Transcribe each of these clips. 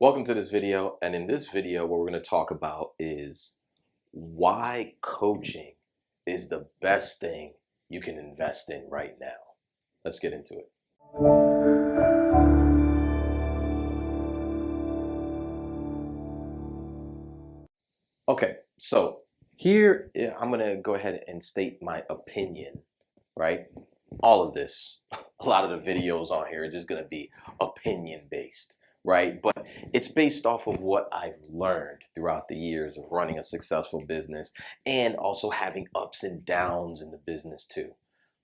Welcome to this video, and in this video what we're going to talk about is why coaching is the best thing you can invest in right now. Let's get into it. Okay, so here I'm going to go ahead and state my opinion, right? All of this, a lot of the videos on here are just going to be opinion based, right? But it's based off of what I've learned throughout the years of running a successful business and also having ups and downs in the business too.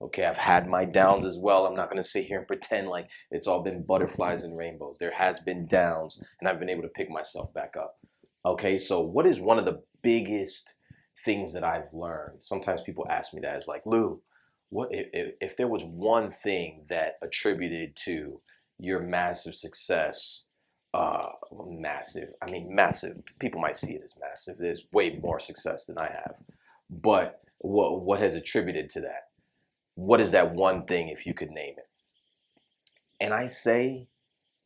Okay, I've had my downs as well. I'm not going to sit here and pretend like it's all been butterflies and rainbows. There has been downs, and I've been able to pick myself back up. Okay, so what is one of the biggest things that I've learned? Sometimes people ask me that. It's like, Lou, what if there was one thing that attributed to your massive success? Massive. I mean, massive. People might see it as massive. There's way more success than I have. But what has attributed to that? What is that one thing if you could name it? And I say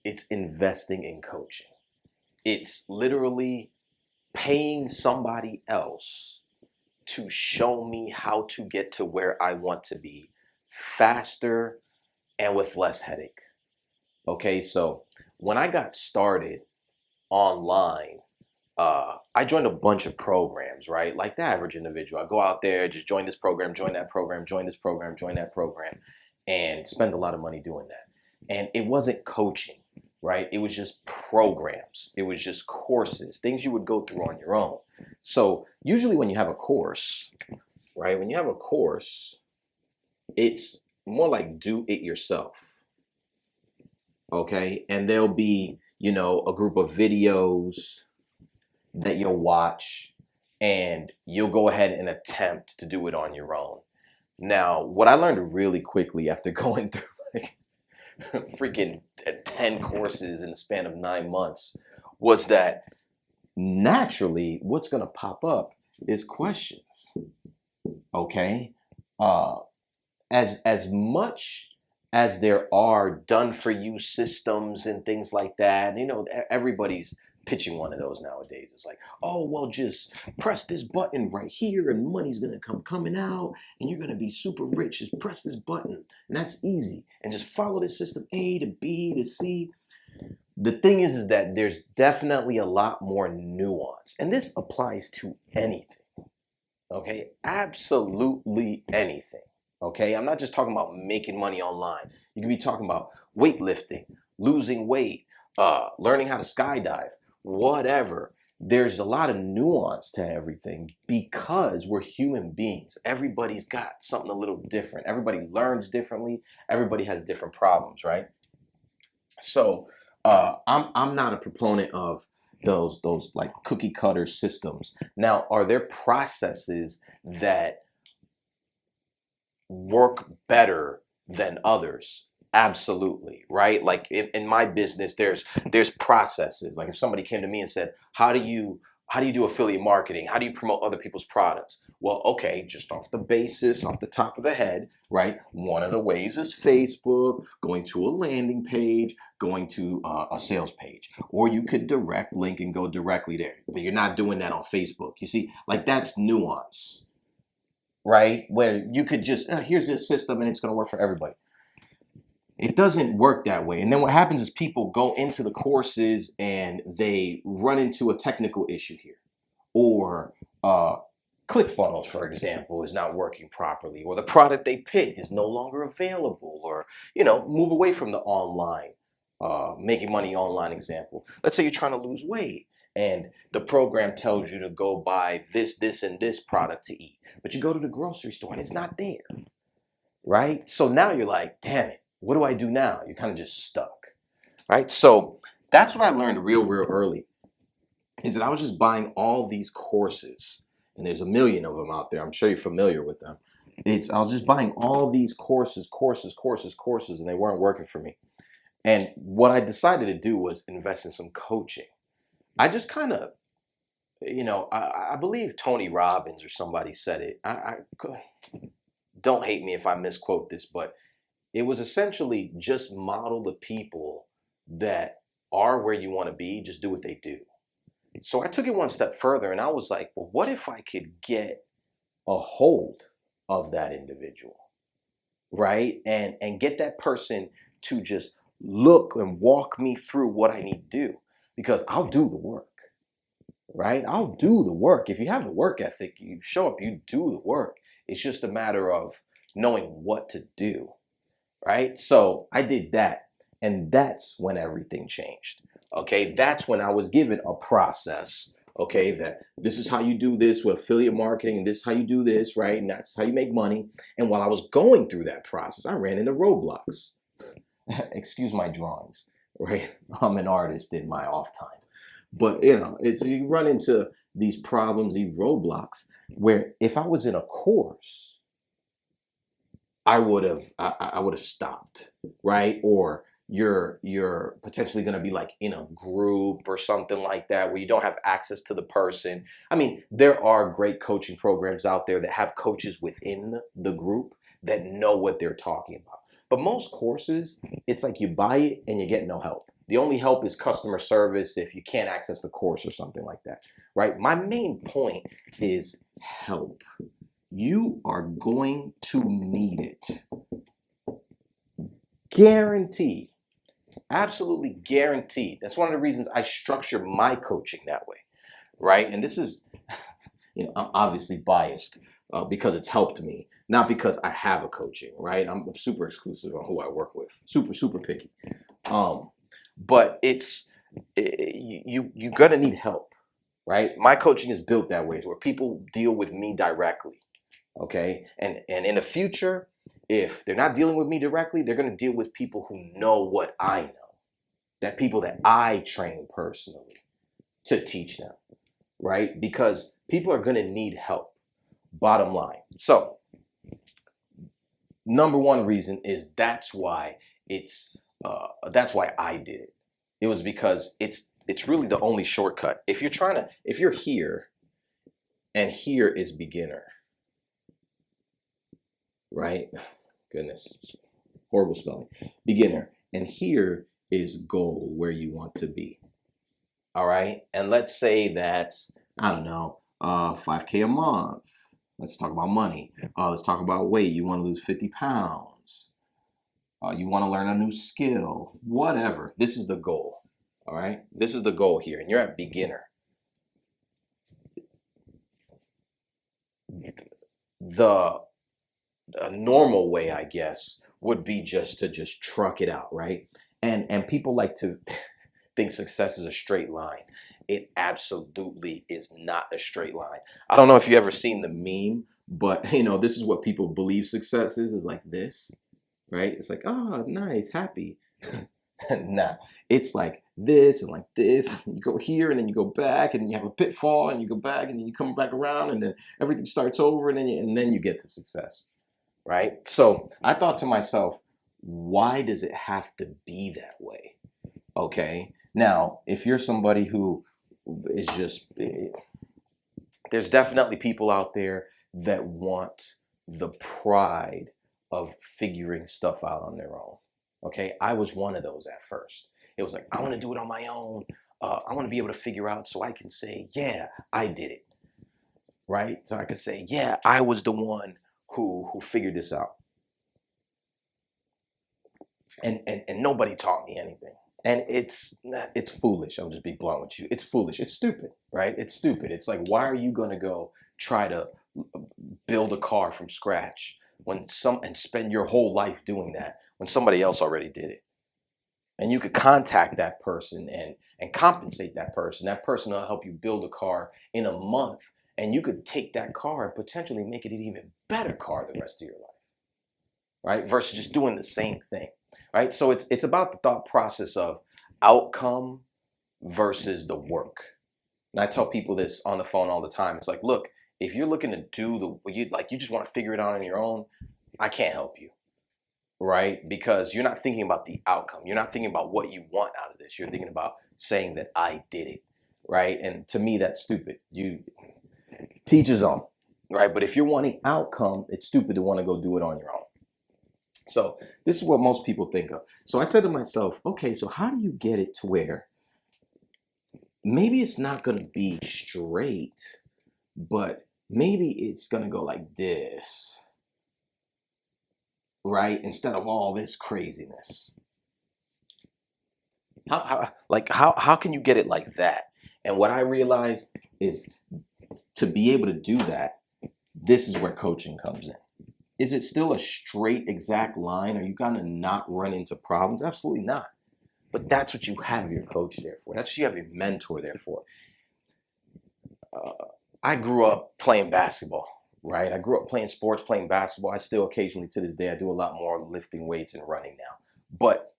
it's investing in coaching. It's literally paying somebody else to show me how to get to where I want to be faster and with less headache. Okay, so when I got started online, I joined a bunch of programs, right? Like the average individual. I go out there, just join this program, join that program, join this program, join that program, and spend a lot of money doing that. And it wasn't coaching, right? It was just programs. It was just courses, things you would go through on your own. So usually when you have a course, right? When you have a course, it's more like do it yourself. Okay? And there'll be, a group of videos that you'll watch and you'll go ahead and attempt to do it on your own. Now, what I learned really quickly after going through like freaking 10 courses in the span of 9 months was that naturally what's going to pop up is questions. Okay? As much as there are done for you systems and things like that, everybody's pitching one of those nowadays. It's like, oh, well, just press this button right here and money's gonna come coming out and you're gonna be super rich. Just press this button and that's easy. And just follow this system A to B to C. The thing is that there's definitely a lot more nuance. And this applies to anything. Okay, absolutely anything. Okay, I'm not just talking about making money online. You could be talking about weightlifting, losing weight, learning how to skydive, whatever. There's a lot of nuance to everything because we're human beings. Everybody's got something a little different. Everybody learns differently. Everybody has different problems, right? So I'm not a proponent of those like cookie cutter systems. Now, are there processes that work better than others? Absolutely, right? Like in my business, there's processes. Like if somebody came to me and said, how do you do affiliate marketing? How do you promote other people's products? Well, okay, just off the basis, off the top of the head, right? One of the ways is Facebook, going to a landing page, going to a sales page, or you could direct link and go directly there. But you're not doing that on Facebook. You see, like that's nuance, right? Where you could just, here's this system and it's going to work for everybody. It doesn't work that way. And then what happens is people go into the courses and they run into a technical issue here. Or ClickFunnels, for example, is not working properly. Or the product they picked is no longer available. Or, move away from the online, making money online example. Let's say you're trying to lose weight and the program tells you to go buy this, this, and this product to eat. But you go to the grocery store and it's not there, right? So now you're like, damn it, what do I do now? You're kind of just stuck, right? So that's what I learned real early, is that I was just buying all these courses, and there's a million of them out there. I'm sure you're familiar with them. I was just buying all these courses, and they weren't working for me. And what I decided to do was invest in some coaching. I just kind of, I believe Tony Robbins or somebody said it. I don't hate me if I misquote this, but it was essentially just model the people that are where you want to be, just do what they do. So I took it one step further and I was like, well, what if I could get a hold of that individual, right? And get that person to just look and walk me through what I need to do, because I'll do the work, right? I'll do the work. If you have the work ethic, you show up, you do the work. It's just a matter of knowing what to do, right? So I did that, and that's when everything changed. Okay, that's when I was given a process. Okay, that this is how you do this with affiliate marketing, and this is how you do this, right? And that's how you make money. And while I was going through that process, I ran into roadblocks. Excuse my drawings, right? I'm an artist in my off time. But it's you run into these problems, these roadblocks, where if I was in a course, I would have stopped, right? Or you're potentially going to be like in a group or something like that where you don't have access to the person. I mean, there are great coaching programs out there that have coaches within the group that know what they're talking about. But most courses, it's like you buy it and you get no help. The only help is customer service if you can't access the course or something like that, right? My main point is help. You are going to need it. Guaranteed. Absolutely guaranteed. That's one of the reasons I structure my coaching that way, right? And this is, I'm obviously biased because it's helped me, not because I have a coaching, right? I'm super exclusive on who I work with, super picky. But you're gonna need help, right? My coaching is built that way, where people deal with me directly. Okay, and in the future, if they're not dealing with me directly, they're going to deal with people who know what I know, that people that I train personally to teach them, right? Because people are going to need help, bottom line. So number one reason is that's why I did it. It was because it's really the only shortcut. If you're here and here is beginner, right? Goodness, horrible spelling. Beginner. And here is goal, where you want to be. All right. And let's say that's, I don't know, 5K a month. Let's talk about money. Let's talk about weight. You want to lose 50 pounds. You want to learn a new skill. Whatever. This is the goal. All right. This is the goal here. And you're at beginner. A normal way, I guess, would be just to truck it out, right? And people like to think success is a straight line. It absolutely is not a straight line. I don't know if you ever seen the meme, but this is what people believe success is like this, right? It's like, oh, nice, happy. Nah, it's like this and like this. You go here and then you go back, and then you have a pitfall, and you go back, and then you come back around, and then everything starts over, and then you get to success. Right? So I thought to myself, why does it have to be that way? Okay. Now, if you're somebody who is just, there's definitely people out there that want the pride of figuring stuff out on their own. Okay. I was one of those at first. It was like, I want to do it on my own. I want to be able to figure out so I can say, yeah, I did it. Right? So I could say, yeah, I was the one who figured this out. And nobody taught me anything. And it's foolish. I'll just be blunt with you. It's foolish. It's stupid, right? It's stupid. It's like, why are you going to go try to build a car from scratch and spend your whole life doing that when somebody else already did it? And you could contact that person and compensate that person. That person will help you build a car in a month. And you could take that car and potentially make it an even better car the rest of your life, right? Versus just doing the same thing, right? So it's about the thought process of outcome versus the work. And I tell people this on the phone all the time. It's like, look, if you're looking to do you just want to figure it out on your own, I can't help you, right? Because you're not thinking about the outcome. You're not thinking about what you want out of this. You're thinking about saying that I did it, right? And to me, that's stupid. Teach his own, right? But if you're wanting outcome, it's stupid to want to go do it on your own. So this is what most people think of. So I said to myself, okay, so how do you get it to where maybe it's not going to be straight, but maybe it's going to go like this, right? Instead of all this craziness. How can you get it like that? And what I realized is to be able to do that, this is where coaching comes in. Is it still a straight, exact line? Are you going to not run into problems? Absolutely not. But that's what you have your coach there for. That's what you have your mentor there for. I grew up playing basketball, right? I grew up playing sports, playing basketball. I still occasionally to this day, I do a lot more lifting weights and running now. But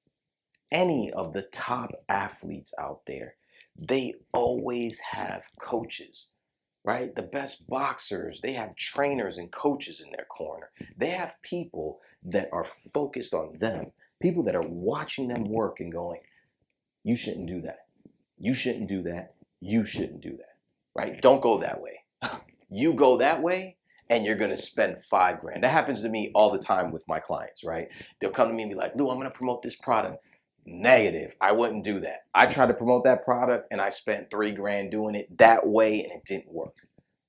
any of the top athletes out there, they always have coaches, right? The best boxers, they have trainers and coaches in their corner. They have people that are focused on them, people that are watching them work and going, you shouldn't do that. You shouldn't do that. You shouldn't do that, right? Don't go that way. You go that way and you're going to spend $5 grand. That happens to me all the time with my clients, right? They'll come to me and be like, Lou, I'm going to promote this product. Negative. I wouldn't do that. I tried to promote that product and I spent $3 grand doing it that way and it didn't work,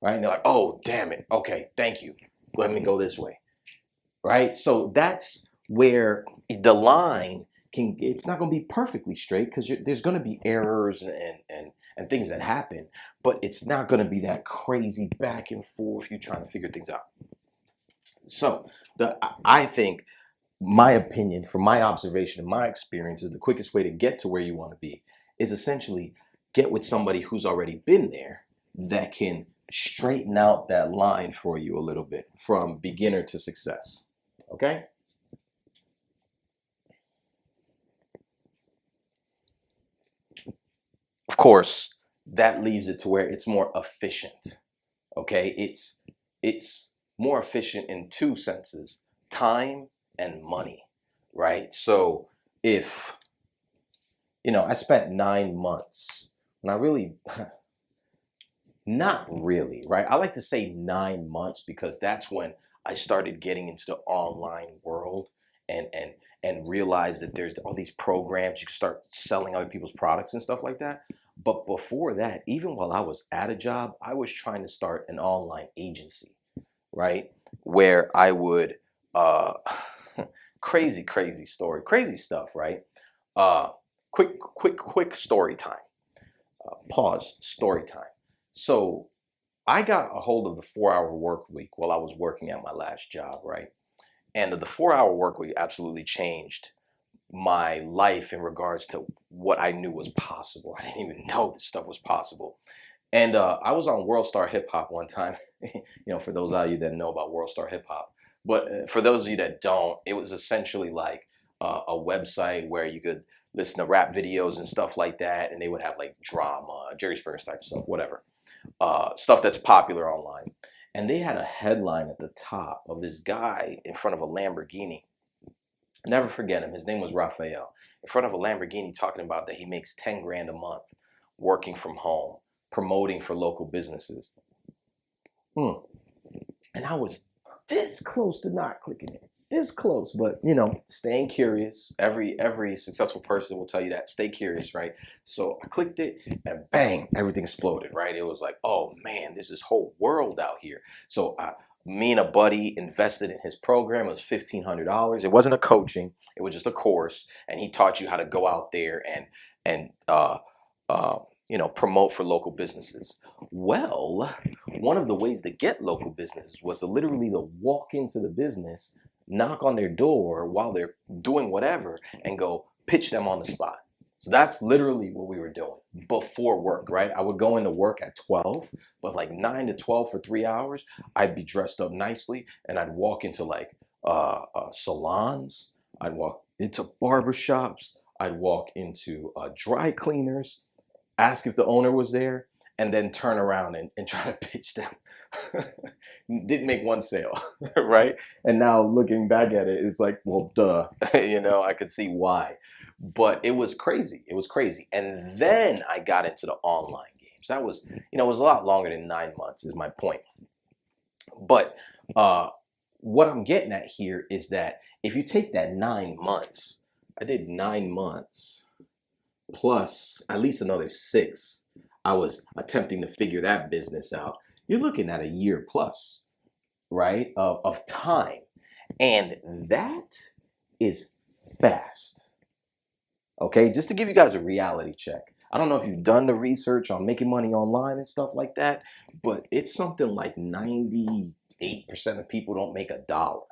right? And they're like, oh, damn it. Okay, thank you. Let me go this way, right? So that's where the line it's not going to be perfectly straight because there's going to be errors and things that happen, but it's not going to be that crazy back and forth you trying to figure things out. So I think my opinion, from my observation and my experience, is the quickest way to get to where you want to be is essentially get with somebody who's already been there that can straighten out that line for you a little bit from beginner to success. Okay? Of course, that leaves it to where it's more efficient. Okay? It's more efficient in two senses: time and money, right? So if I spent 9 months when I really, not really, right? I like to say 9 months because that's when I started getting into the online world and and and realized that there's all these programs you can start selling other people's products and stuff like that. But before that, even while I was at a job, I was trying to start an online agency, right? Where I would crazy story, crazy stuff, right? Uh, quick story time. Pause. Story time. So I got a hold of the 4 hour work week while I was working at my last job, right? And the 4 hour work week absolutely changed my life in regards to what I knew was possible. I didn't even know this stuff was possible. And I was on World Star Hip Hop one time, for those of you that know about World Star Hip Hop. But for those of you that don't, it was essentially like a website where you could listen to rap videos and stuff like that. And they would have like drama, Jerry Springer type stuff, whatever. Stuff that's popular online. And they had a headline at the top of this guy in front of a Lamborghini. Never forget him. His name was Raphael. In front of a Lamborghini talking about that he makes 10 grand a month working from home, promoting for local businesses. And I was this close to not clicking it. This close, but staying curious. Every successful person will tell you that. Stay curious, right? So I clicked it and bang, everything exploded, right? It was like, oh man, there's this whole world out here. So me and a buddy invested in his program. It was $1,500. It wasn't a coaching, it was just a course. And he taught you how to go out there and promote for local businesses. Well, one of the ways to get local businesses was to literally to walk into the business, knock on their door while they're doing whatever, and go pitch them on the spot. So that's literally what we were doing before work, right? I would go into work at 12, but like 9 to 12 for 3 hours, I'd be dressed up nicely and I'd walk into like salons, I'd walk into barbershops, I'd walk into dry cleaners, ask if the owner was there, and then turn around and try to pitch them. Didn't make one sale, right? And now looking back at it, it's like, well, duh. I could see why. But it was crazy. It was crazy. And then I got into the online games. That was, it was a lot longer than 9 months is my point. But what I'm getting at here is that If you take that 9 months, I did 9 months plus at least another 6. I was attempting to figure that business out. You're looking at a year plus, right, of time. And that is fast. Okay, just to give you guys a reality check. I don't know if you've done the research on making money online and stuff like that, but it's something like 98% of people don't make a dollar,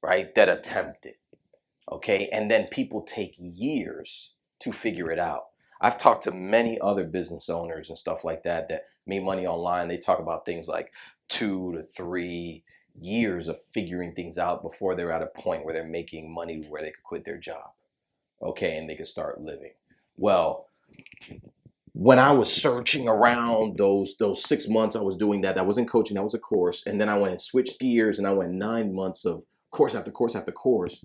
right, that attempt it. Okay, and then people take years to figure it out. I've talked to many other business owners and stuff like that that made money online. They talk about things like 2 to 3 years of figuring things out before they're at a point where they're making money where they could quit their job, okay, and they could start living. Well, when I was searching around those 6 months I was doing that, that wasn't coaching, that was a course, and then I went and switched gears and I went 9 months of course after course after course.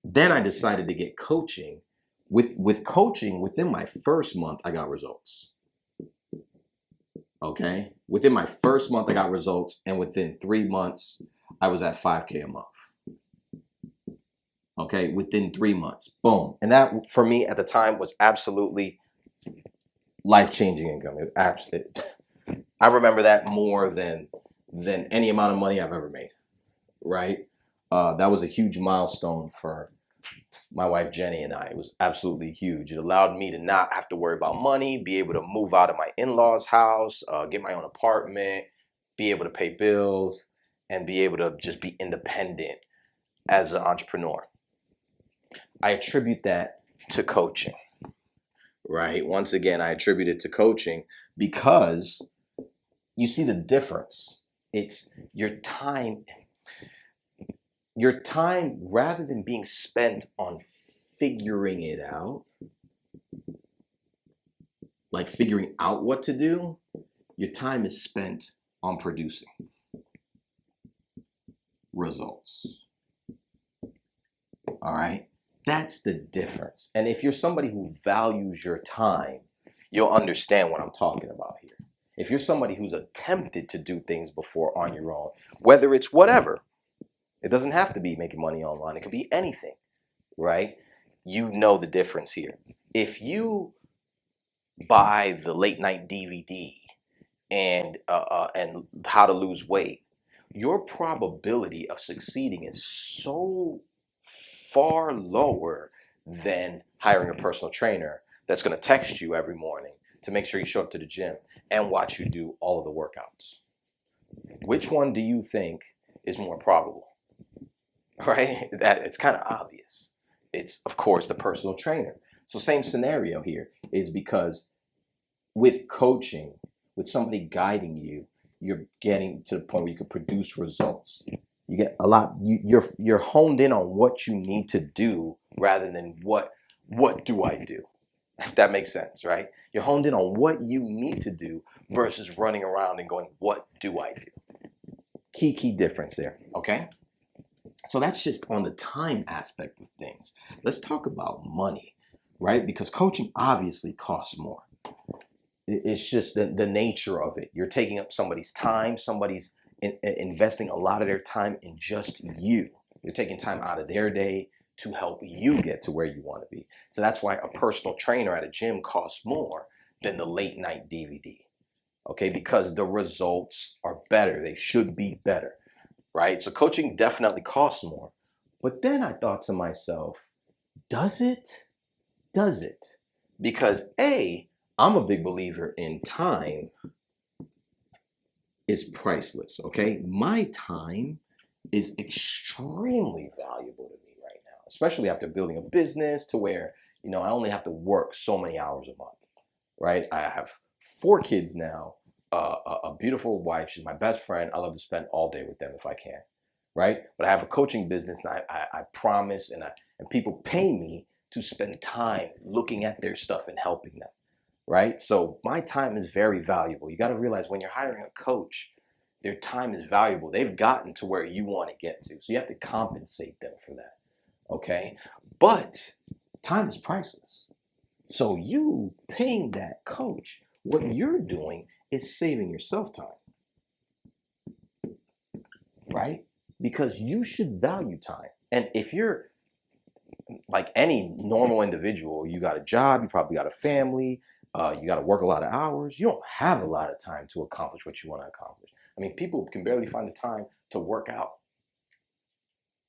Then I decided to get coaching. With coaching, within my first month, I got results. Okay? Within my first month, I got results. And within 3 months, I was at 5K a month. Okay? Within 3 months. Boom. And that, for me, at the time, was absolutely life-changing income. I remember that more than any amount of money I've ever made. Right? That was a huge milestone for my wife Jenny and I. It was absolutely huge. It allowed me to not have to worry about money, be able to move out of my in-laws' house, get my own apartment, be able to pay bills, and be able to just be independent as an entrepreneur. I attribute that to coaching, right? Once again, I attribute it to coaching because you see the difference. It's your time. Your time, rather than being spent on figuring it out, like figuring out what to do, your time is spent on producing results. All right? That's the difference. And if you're somebody who values your time, you'll understand what I'm talking about here. If you're somebody who's attempted to do things before on your own, whether it's whatever, it doesn't have to be making money online. It could be anything, right? You know the difference here. If you buy the late night DVD and how to lose weight, your probability of succeeding is so far lower than hiring a personal trainer that's going to text you every morning to make sure you show up to the gym and watch you do all of the workouts. Which one do you think is more probable? Right? That it's kind of obvious. It's, of course, the personal trainer. So same scenario here is because with coaching, with somebody guiding you, you're getting to the point where you can produce results. You get a lot. You're honed in on what you need to do rather than what do I do? If that makes sense, right? You're honed in on what you need to do versus running around and going, what do I do? Key difference there. Okay. So that's just on the time aspect of things. Let's talk about money, right? Because coaching obviously costs more. It's just the nature of it. You're taking up somebody's time. Somebody's investing a lot of their time in just you. You're taking time out of their day to help you get to where you want to be. So that's why a personal trainer at a gym costs more than the late night DVD. Okay, because the results are better. They should be better. Right? So coaching definitely costs more. But then I thought to myself, does it? Does it? Because I'm a big believer in time is priceless, okay? My time is extremely valuable to me right now, especially after building a business to where, I only have to work so many hours a month, right? I have 4 kids now, a beautiful wife. She's my best friend. I love to spend all day with them if I can, right? But I have a coaching business, and I promise, and people pay me to spend time looking at their stuff and helping them, right? So my time is very valuable. You got to realize when you're hiring a coach, their time is valuable. They've gotten to where you want to get to. So you have to compensate them for that, okay? But time is priceless. So you paying that coach, what you're doing is saving yourself time, right? Because you should value time. And if you're like any normal individual, you got a job, you probably got a family, you got to work a lot of hours. You don't have a lot of time to accomplish what you want to accomplish. I mean, people can barely find the time to work out,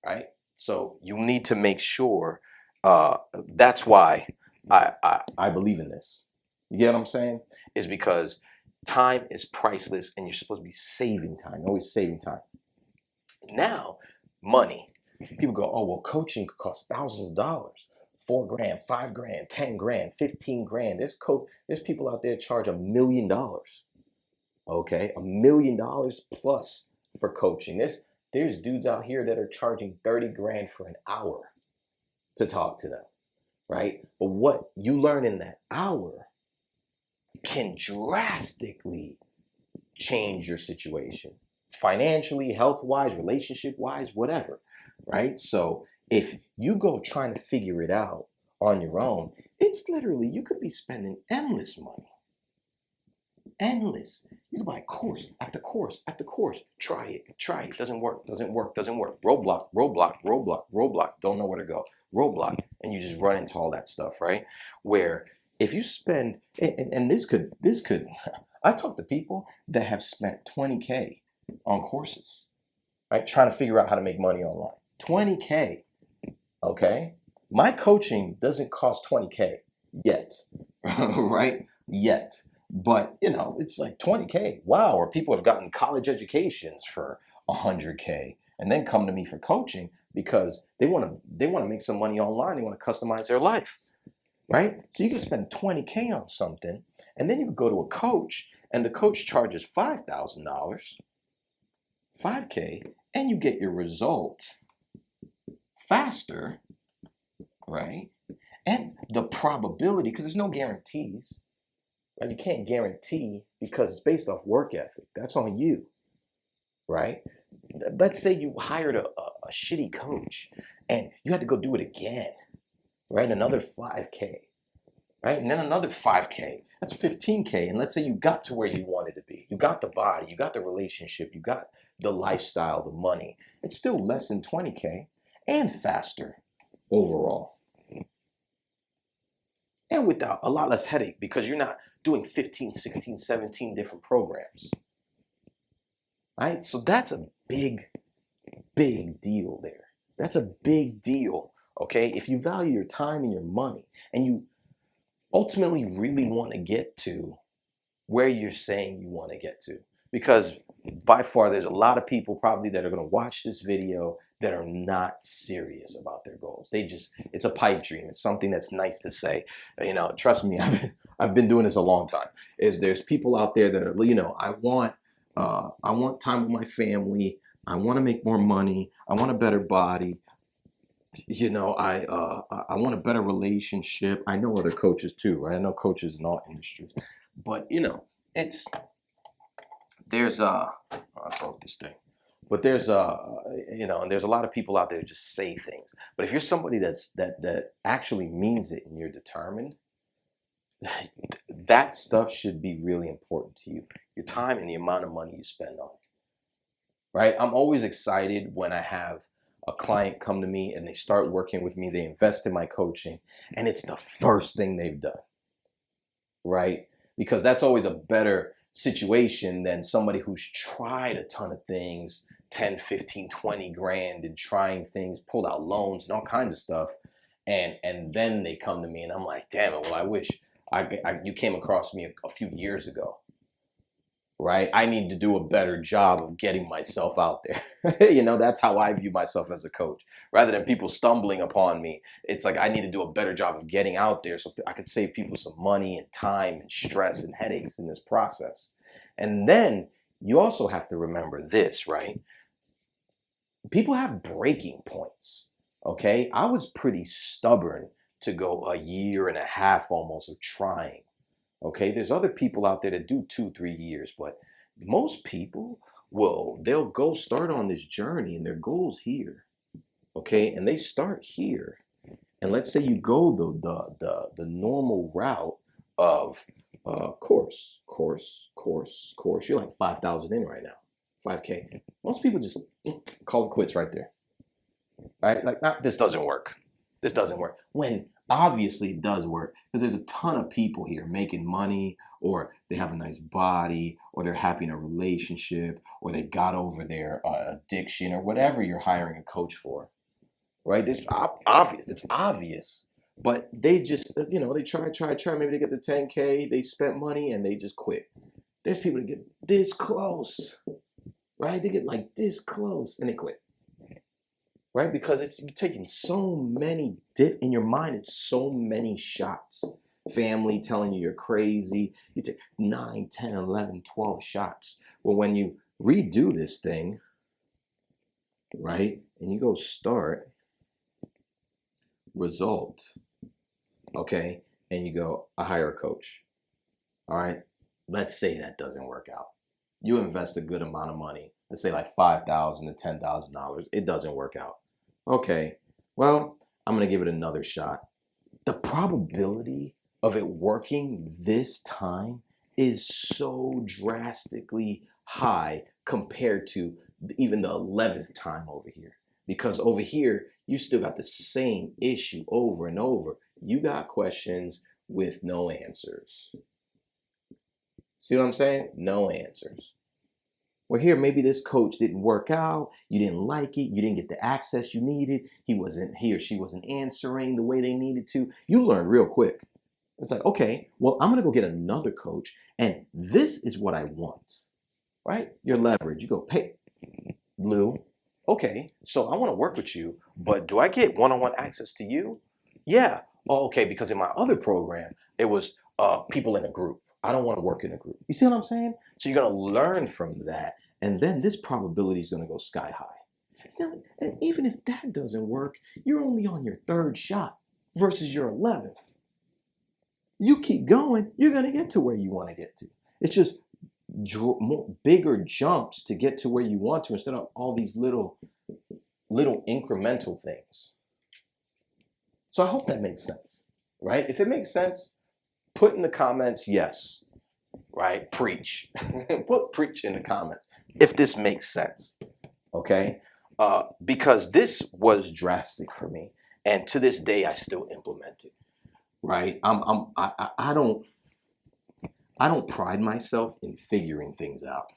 right? So you need to make sure. That's why I believe in this. You get what I'm saying? Is because time is priceless, and you're supposed to be saving time. Always saving time. Now, money. People go, oh well, coaching could cost thousands of dollars. $4 grand, $5 grand, $10 grand, $15 grand. There's people out there charge $1 million. Okay, $1 million plus for coaching. There's dudes out here that are charging 30 grand for an hour to talk to them, right? But what you learn in that hour can drastically change your situation, financially, health wise, relationship wise, whatever, right? So if you go trying to figure it out on your own, it's literally, you could be spending endless money. Endless. You can buy course after course after course. Try it. Doesn't work. Roadblock, roadblock, roadblock, roadblock. Don't know where to go. Roadblock. And you just run into all that stuff, right? Where if you spend, and this could, I talk to people that have spent 20K on courses, right? Trying to figure out how to make money online. 20K, okay? My coaching doesn't cost 20K yet, right? Yet. But, it's like 20K. Wow. Or people have gotten college educations for 100K and then come to me for coaching because they want to make some money online. They want to customize their life, right? So you can spend 20K on something, and then you can go to a coach, and the coach charges $5,000, 5K, and you get your result faster, right? And the probability, because there's no guarantees, right? You can't guarantee because it's based off work ethic. That's on you, right? Let's say you hired a shitty coach and you had to go do it again, right? Another 5K, right? And then another 5K. That's 15K. And let's say you got to where you wanted to be. You got the body, you got the relationship, you got the lifestyle, the money. It's still less than 20K and faster overall. And without a lot less headache because you're not doing 15, 16, 17 different programs. Right? So that's a big, big deal there. That's a big deal. Okay? If you value your time and your money and you ultimately really want to get to where you're saying you want to get to, because by far there's a lot of people probably that are going to watch this video that are not serious about their goals. It's a pipe dream. It's something that's nice to say. Trust me, I've been doing this a long time. There's people out there that are, I want time with my family. I want to make more money. I want a better body. I want a better relationship. I know other coaches too, right? I know coaches in all industries, but I broke this thing. But there's and there's a lot of people out there who just say things. But if you're somebody that actually means it and you're determined, that stuff should be really important to you. Your time and the amount of money you spend on it. Right? I'm always excited when I have a client come to me and they start working with me, they invest in my coaching, and it's the first thing they've done. Right? Because that's always a better situation than somebody who's tried a ton of things, 10, 15, 20 grand and trying things, pulled out loans and all kinds of stuff. And then they come to me and I'm like, damn it, well, I wish you came across me a few years ago, right? I need to do a better job of getting myself out there. That's how I view myself as a coach. Rather than people stumbling upon me, it's like I need to do a better job of getting out there so I could save people some money and time and stress and headaches in this process. And then you also have to remember this, right? People have breaking points, okay? I was pretty stubborn to go a year and a half almost of trying. Okay, there's other people out there that do 2-3 years, but most people they'll go start on this journey and their goal's here. Okay, and they start here. And let's say you go the normal route of course. You're like 5,000 in right now, 5K. Most people just call it quits right there. right? Like, nah, this doesn't work. This doesn't work. When obviously it does work, because there's a ton of people here making money, or they have a nice body, or they're happy in a relationship, or they got over their addiction, or whatever you're hiring a coach for, right? It's obvious. It's obvious. But they just, they try. Maybe they get the 10K, they spent money, and they just quit. There's people that get this close, right? They get like this close, and they quit, right? Because you're taking so many in your mind. It's so many shots. Family telling you you're crazy. You take 9, 10, 11, 12 shots. Well, when you redo this thing, right, and you go start result, okay, and you go, I hire a coach. All right, let's say that doesn't work out. You invest a good amount of money. Let's say like $5,000 to $10,000. It doesn't work out. Okay, well, I'm gonna give it another shot. The probability of it working this time is so drastically high compared to even the 11th time over here. Because over here, you still got the same issue over and over. You got questions with no answers. See what I'm saying? No answers. Well, here, maybe this coach didn't work out. You didn't like it. You didn't get the access you needed. He or she wasn't answering the way they needed to. You learn real quick. It's like, okay, well, I'm going to go get another coach, and this is what I want, right? Your leverage. You go, hey, Lou, okay, so I want to work with you, but do I get one-on-one access to you? Yeah. Oh, okay, because in my other program, it was people in a group. I don't want to work in a group. You see what I'm saying? So you're going to learn from that, and then this probability is going to go sky high. Now, and even if that doesn't work, you're only on your third shot versus your 11th. You keep going, you're going to get to where you want to get to. It's just bigger jumps to get to where you want to instead of all these little incremental things. So I hope that makes sense, right? If it makes sense, put in the comments, yes, right? Preach. Put preach in the comments if this makes sense, okay? Because this was drastic for me, and to this day, I still implement it, right? I don't pride myself in figuring things out,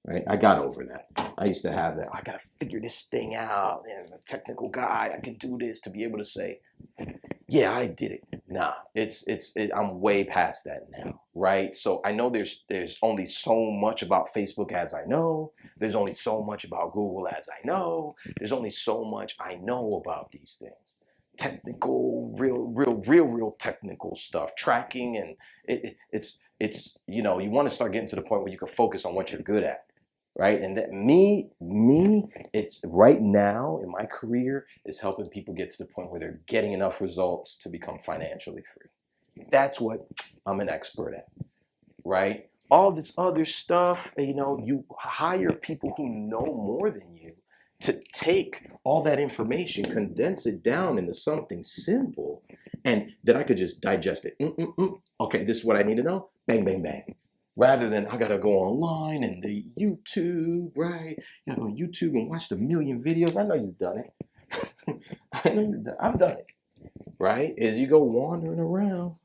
right? I got over that. I used to have that. I got to figure this thing out. And I'm a technical guy. I can do this to be able to say, yeah, I did it. Nah, I'm way past that now, right? So I know there's only so much about Facebook ads I know. There's only so much about Google ads I know. There's only so much I know about these things. Technical, real technical stuff, tracking, and it's you want to start getting to the point where you can focus on what you're good at, right? And that it's right now in my career is helping people get to the point where they're getting enough results to become financially free. That's what I'm an expert at, right? All this other stuff, you hire people who know more than you to take all that information, condense it down into something simple, and that I could just digest it. Okay, this is what I need to know. Bang, bang, bang. Rather than I gotta go online and the YouTube, right? You gotta go on YouTube and watch the million videos. I know you've done it. I know you've done it. I've done it, right? As you go wandering around,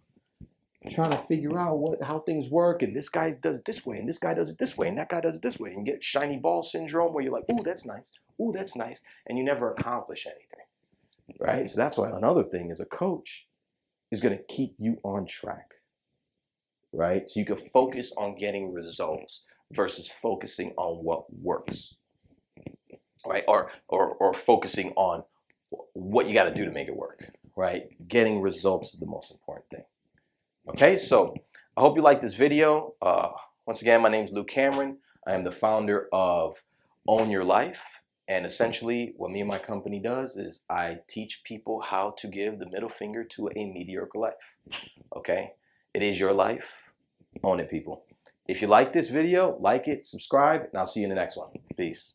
trying to figure out how things work, and this guy does it this way, and this guy does it this way, and that guy does it this way, and get shiny ball syndrome where you're like, ooh, that's nice, and you never accomplish anything, right? So that's why another thing is a coach is going to keep you on track, right? So you can focus on getting results versus focusing on what works, right? Or focusing on what you got to do to make it work, right? Getting results is the most important thing. Okay, so I hope you like this video. Once again, my name is Lou Cameron. I am the founder of Own Your Life. And essentially, what me and my company does is I teach people how to give the middle finger to a mediocre life. Okay, it is your life. Own it, people. If you like this video, like it, subscribe, and I'll see you in the next one. Peace.